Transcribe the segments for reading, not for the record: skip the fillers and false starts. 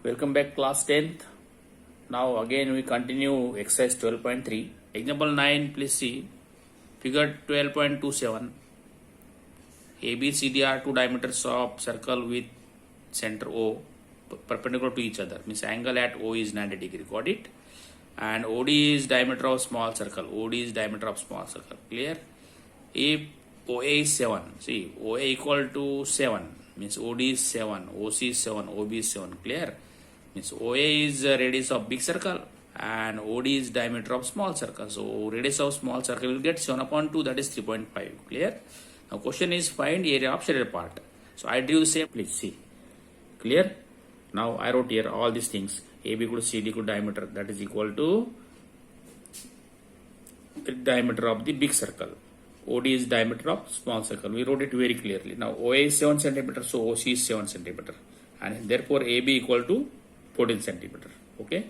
Welcome back class 10th. Now again we continue exercise 12.3. Example 9, please see figure 12.27. ABCD are two diameters of circle with center O perpendicular to each other. Means angle at O is 90 degree. Got it? And OD is diameter of small circle. OD is diameter of small circle. Clear? If OA is 7, see OA equal to 7 means OD is 7, OC is 7, OB is 7. Clear? Means OA is radius of big circle and OD is diameter of small circle. So radius of small circle will get 7 upon 2, that is 3.5. Clear? Now question is find area of shaded part. So I drew the same. Please see. Clear? Now I wrote here all these things. AB equal to CD equal to diameter, that is equal to the diameter of the big circle. OD is diameter of small circle. We wrote it very clearly. Now OA is 7 cm, so OC is 7 cm, and therefore AB equal to 14 cm. Okay.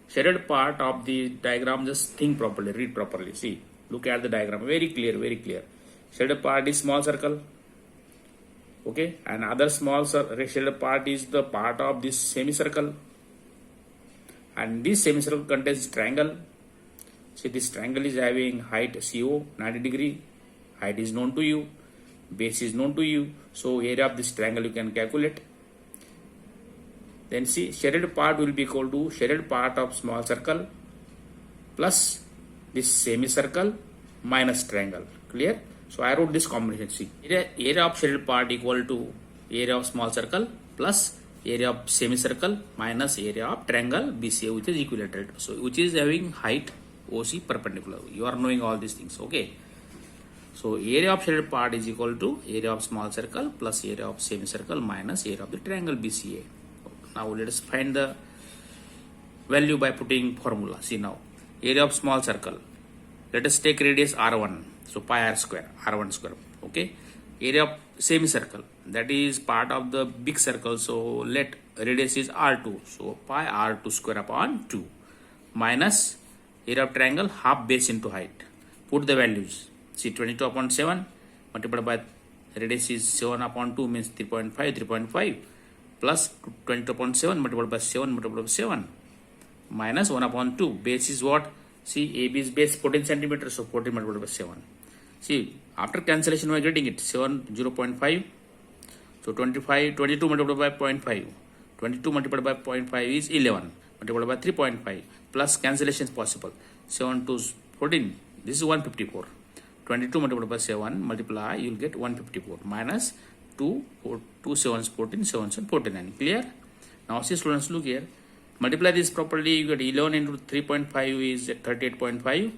Shaded part of the diagram, just think properly, read properly. See, look at the diagram. Very clear, very clear. Shaded part is small circle. Okay, and other small shaded part is the part of this semicircle. And this semicircle contains triangle. See, this triangle is having height CO 90 degree. Height is known to you. Base is known to you. So area of this triangle you can calculate. Then see, shaded part will be equal to shaded part of small circle plus this semicircle minus triangle. Clear? So I wrote this combination. See, area of shaded part equal to area of small circle plus area of semicircle minus area of triangle BCA, which is equilateral. So which is having height OC perpendicular. You are knowing all these things. Okay. So area of shaded part is equal to area of small circle plus area of semicircle minus area of the triangle BCA. Now let us find the value by putting formula. See now, area of small circle. Let us take radius R1. So pi R square, R1 square. Okay. Area of semicircle, that is part of the big circle. So let radius is R2. So pi R2 square upon 2 minus area of triangle half base into height. Put the values. See, 22 upon 7 multiplied by radius is 7 upon 2 means 3.5, 3.5 plus 22 upon 7 multiplied by 7 multiplied by 7 minus 1 upon 2. Base is what? See, AB is base 14 centimeters, so 14 multiplied by 7. See, after cancellation we are getting it 7, 0.5. So 22 multiplied by 0.5. 22 multiplied by 0.5 is 11 multiplied by 3.5 plus cancellation is possible. 7 to 14. This is 154. 22 multiplied by 7 multiply, you will get 154 minus 2, 2 7s 14, 7 7 49. Clear? Now see students, look here. Multiply this properly, you get 11 into 3.5 is 38.5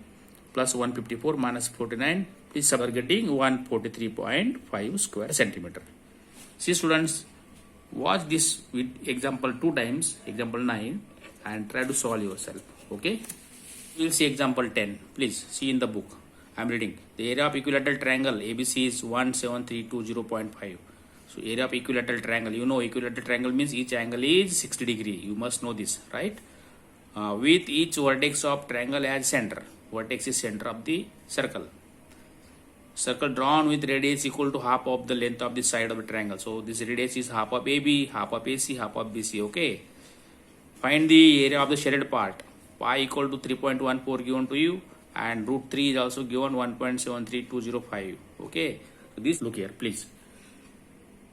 plus 154 minus 49. Please are getting 143.5 square centimeter. See students, watch this with example 2 times, example 9, and try to solve yourself. Okay? You will see example 10. Please see in the book. I am reading. The area of equilateral triangle ABC is 17320.5. So area of equilateral triangle, you know equilateral triangle means each angle is 60 degree. You must know this, right? With each vertex of triangle as center. Vertex is center of the circle. Circle drawn with radius equal to half of the length of the side of the triangle. So this radius is half of AB, half of AC, half of BC. Okay. Find the area of the shaded part. Pi equal to 3.14 given to you, and root 3 is also given 1.73205. Okay. So this, look here, please.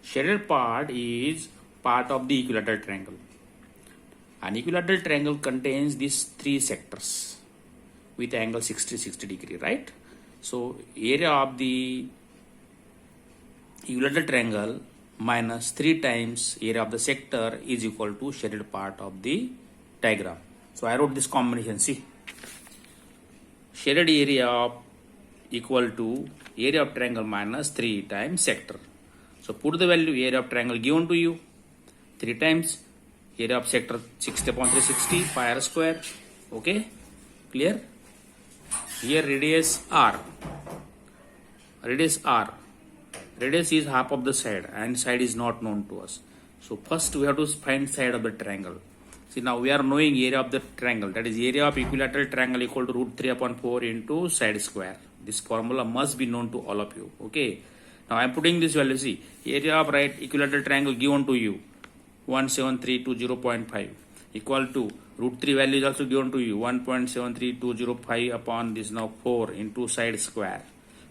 Shaded part is part of the equilateral triangle. An equilateral triangle contains these 3 sectors with angle 60 degree, right? So area of the equilateral triangle minus 3 times area of the sector is equal to shaded part of the diagram. So I wrote this combination. See, shaded area equal to area of triangle minus 3 times sector. So put the value area of triangle given to you 3 times area of sector 60 upon 360 pi R square. Okay, clear? Here radius R. Radius R. Radius is half of the side and side is not known to us. So first we have to find side of the triangle. See, now we are knowing area of the triangle, that is area of equilateral triangle equal to root 3 upon 4 into side square. This formula must be known to all of you. Okay. Now I am putting this value. See, area of right equilateral triangle given to you 17320.5 equal to root 3 value is also given to you 1.73205 upon this now 4 into side square.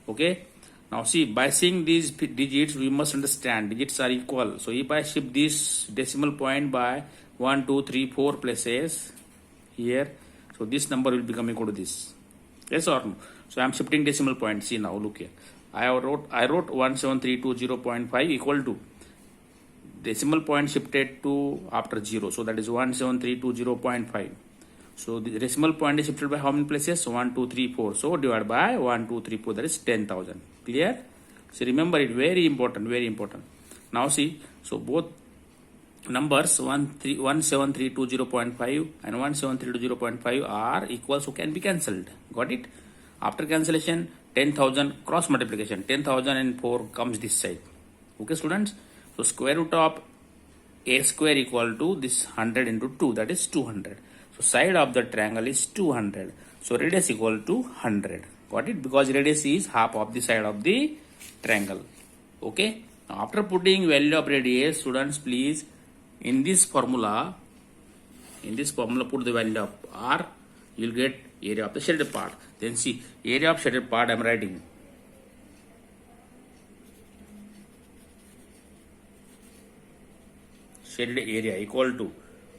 Okay. Now see, by seeing these digits, we must understand digits are equal. So if I shift this decimal point by 1, 2, 3, 4 places here, so this number will become equal to this. Yes or no? So I am shifting decimal point. See now, look here. I wrote 17320.5 equal to decimal point shifted to after 0. So that is 17320.5. So the decimal point is shifted by how many places? 1, 2, 3, 4. So divided by 1, 2, 3, 4, that is 10,000. Clear? So remember it, very important, very important. Now see, so both numbers 17320.5 and 17320.5 are equal, so can be cancelled. Got it? After cancellation, 10,000 cross multiplication, 10,000 and 4 comes this side. Okay, students? So square root of a square equal to this 100 into 2, that is 200. So side of the triangle is 200. So radius equal to 100. Got it? Because radius is half of the side of the triangle. Okay. Now after putting value of radius, students, please in this formula put the value of r. You will get area of the shaded part. Then see, area of shaded part I am writing. Shaded area equal to,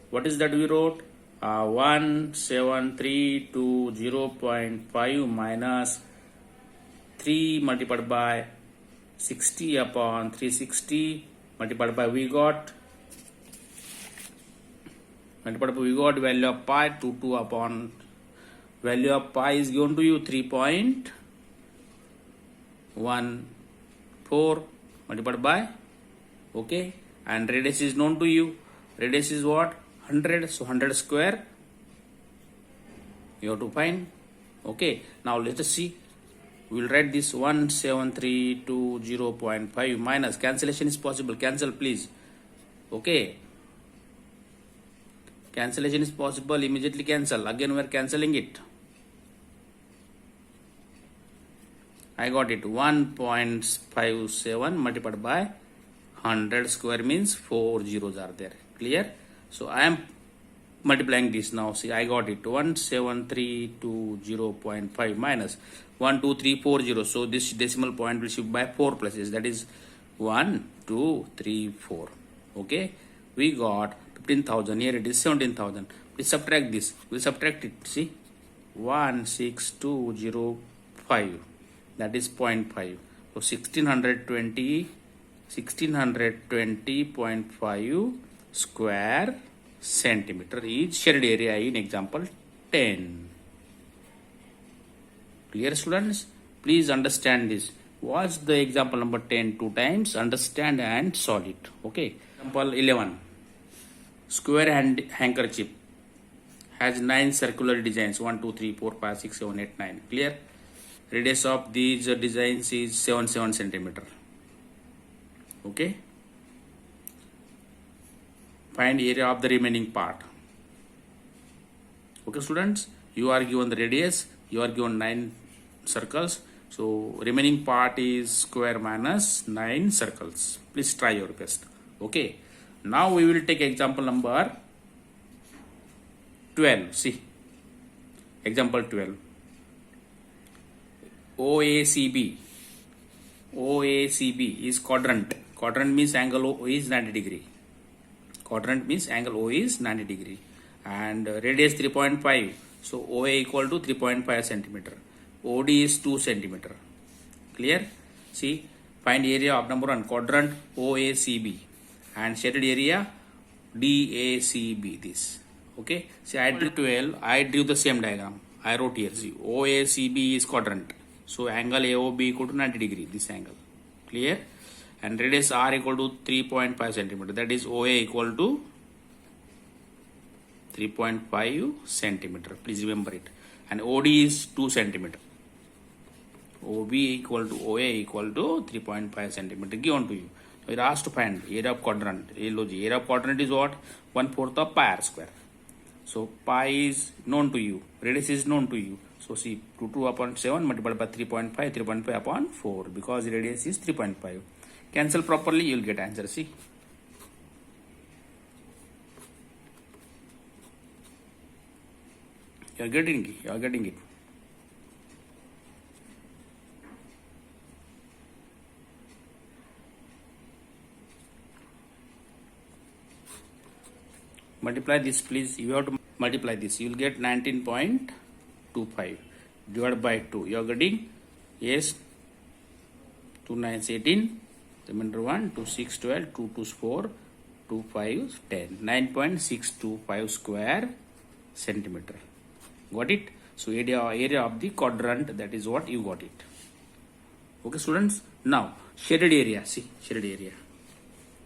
what is that we wrote? 17320.5 minus 3 multiplied by 60 upon 360 multiplied by we got value of pi 22 upon value of pi is given to you 3.14 multiplied by, okay, and radius is known to you. Radius is what? 100. So 100 square you have to find. Okay. Now let us see. We will write this 17320.5 minus, cancellation is possible. Cancel please. Okay. Cancellation is possible. Immediately cancel. Again we are cancelling it. I got it. 1.57 multiplied by 100 square means 4 zeros are there. Clear? So I am multiplying this now. See, I got it. 17320.5 minus 12340. So this decimal point will shift by 4 places. That is 1, 2, 3, 4. Okay. We got 15,000. Here it is 17,000. Please subtract this. We'll subtract it. See, 16205. That is 0.5. So 1620.5 square centimeter is shaded area in example 10. Clear, students? Please understand this. Watch the example number 10 2 times, understand and solve it. Okay. Example 11. Square handkerchief has 9 circular designs. 1, 2, 3, 4, 5, 6, 7, 8, 9. Clear? Radius of these designs is 7 centimeter. Okay. Find area of the remaining part. Okay, students, you are given the radius, you are given 9 circles. So remaining part is square minus 9 circles. Please try your best. Okay. Now we will take example number 12. See, example 12. OACB is quadrant. Quadrant means angle O is 90 degree. Quadrant means angle O is 90 degree. And radius 3.5. So OA equal to 3.5 centimeter. OD is 2 centimeter. Clear? See, find area of number 1, quadrant OACB, and shaded area DACB. This. Okay. See, I drew 12. I drew the same diagram. I wrote here. See, OACB is quadrant. So angle AOB equal to 90 degree. This angle. Clear? And radius R equal to 3.5 centimeter. That is OA equal to 3.5 centimeter. Please remember it. And OD is 2 centimeter. OB equal to OA equal to 3.5 centimeter given to you. So it asked to find area of quadrant. Area of quadrant is what? 1/4 of pi r square. So pi is known to you. Radius is known to you. So see, 2 upon 7 multiplied by 3.5, 3.5 upon 4, because radius is 3.5. Cancel properly, you will get answer. See, You are getting it. You are getting it. Multiply this, please. You have to multiply this. You will get 19.25 divided by 2. You are getting, yes, 2 9s 18. Remainder 1, 2 6 12, 2 2s 4, 2 5 10. 9.625 square centimeter. Got it? So area of the quadrant, that is what you got it. Okay, students. Now shaded area. See, shaded area.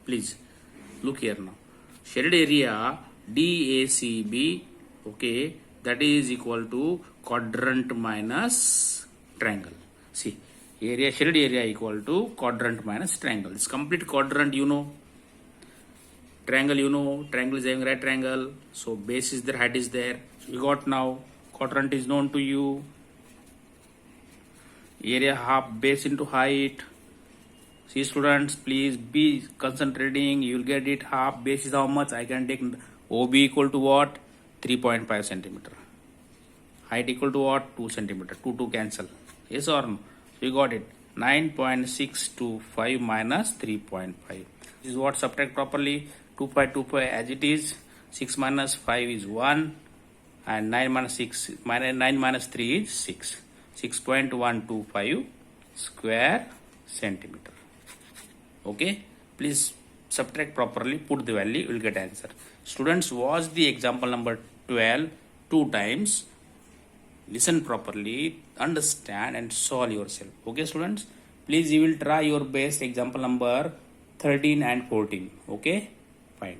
Please look here now. Shaded area DACB. Okay, that is equal to quadrant minus triangle. See, area, shaded area equal to quadrant minus triangle. It's complete quadrant, you know. Triangle, you know. Triangle is having right triangle. So base is there, height is there. So you got now. Quadrant is known to you. Area half base into height. See, students, please be concentrating. You will get it. Half base is how much? I can take OB equal to what? 3.5 centimeter. Height equal to what? 2 centimeter. 2 cancel. Yes or no? So you got it. 9.625 minus 3.5. This is what? Subtract properly. 2.25 as it is. 6 minus 5 is 1. And 9 minus 9 minus 3 is 6. 6.125 square centimeter. Okay, please subtract properly, put the value, you will get answer. Students, watch the example number 12 2 times. Listen properly, understand and solve yourself. Okay, students, please you will try your best example number 13 and 14. Okay, fine.